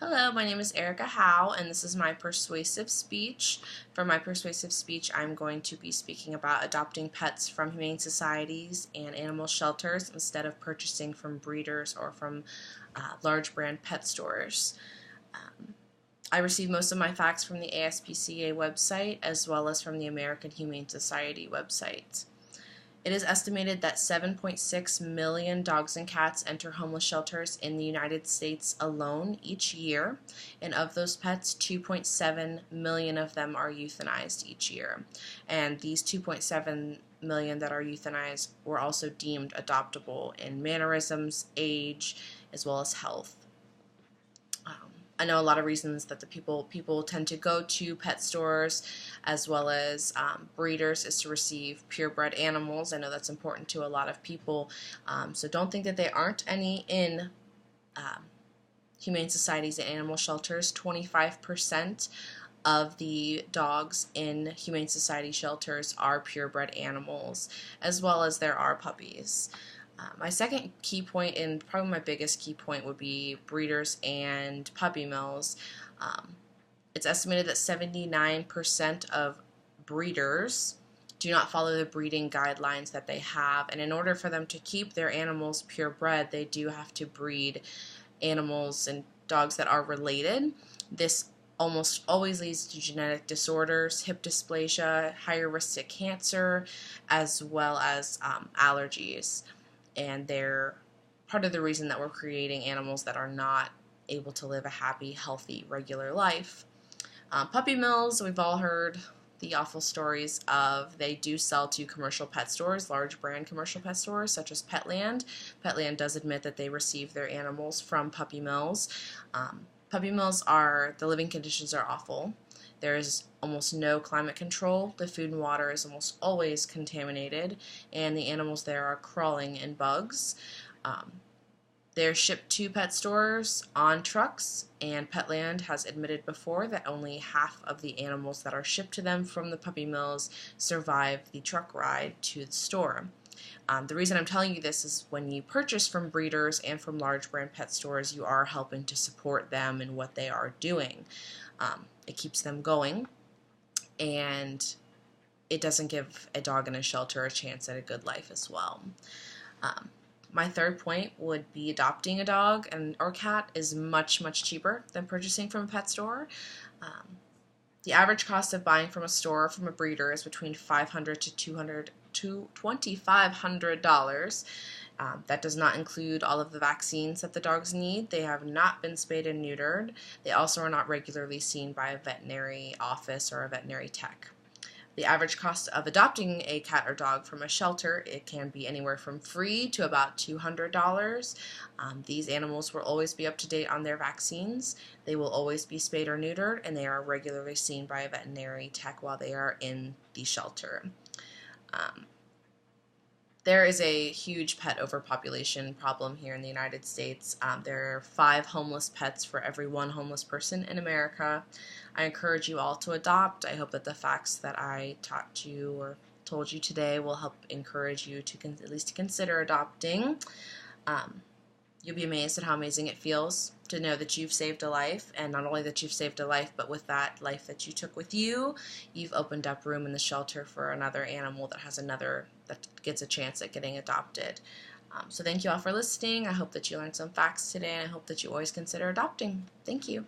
Hello, my name is Erica Howe, and this is my persuasive speech. For my persuasive speech, I'm going to be speaking about adopting pets from humane societies and animal shelters instead of purchasing from breeders or from large brand pet stores. I receive most of my facts from the ASPCA website as well as from the American Humane Society website. It is estimated that 7.6 million dogs and cats enter homeless shelters in the United States alone each year, and of those pets, 2.7 million of them are euthanized each year. And these 2.7 million that are euthanized were also deemed adoptable in mannerisms, age, as well as health. I know a lot of reasons that the people tend to go to pet stores as well as breeders is to receive purebred animals. I know that's important to a lot of people, so don't think that there aren't any in humane societies and animal shelters. 25% of the dogs in humane society shelters are purebred animals, as well as there are puppies. My second key point, and probably my biggest key point, would be breeders and puppy mills. It's estimated that 79% of breeders do not follow the breeding guidelines that they have, and in order for them to keep their animals purebred, they do have to breed animals and dogs that are related. This almost always leads to genetic disorders, hip dysplasia, higher risk to cancer, as well as allergies. And they're part of the reason that we're creating animals that are not able to live a happy, healthy, regular life. Puppy mills, we've all heard the awful stories of. They do sell to commercial pet stores, large brand commercial pet stores such as Petland. Petland does admit that they receive their animals from puppy mills. Puppy mills the living conditions are awful. There is almost no climate control. The food and water is almost always contaminated, and the animals there are crawling in bugs. They're shipped to pet stores on trucks, and Petland has admitted before that only half of the animals that are shipped to them from the puppy mills survive the truck ride to the store. The reason I'm telling you this is when you purchase from breeders and from large brand pet stores, you are helping to support them in what they are doing. It keeps them going, and it doesn't give a dog in a shelter a chance at a good life as well. My third point would be adopting a dog or cat is much, much cheaper than purchasing from a pet store. The average cost of buying from a store from a breeder is between $500 to $2,500. That does not include all of the vaccines that the dogs need. They have not been spayed and neutered. They also are not regularly seen by a veterinary office or a veterinary tech. The average cost of adopting a cat or dog from a shelter, it can be anywhere from free to about $200. These animals will always be up to date on their vaccines. They will always be spayed or neutered, and they are regularly seen by a veterinary tech while they are in the shelter. There is a huge pet overpopulation problem here in the United States. There are 5 homeless pets for every 1 homeless person in America. I encourage you all to adopt. I hope that the facts that I taught you or told you today will help encourage you to at least consider adopting. You'll be amazed at how amazing it feels to know that you've saved a life, and not only that you've saved a life, but with that life that you took with you, you've opened up room in the shelter for another animal that gets a chance at getting adopted. So thank you all for listening. I hope that you learned some facts today, and I hope that you always consider adopting. Thank you.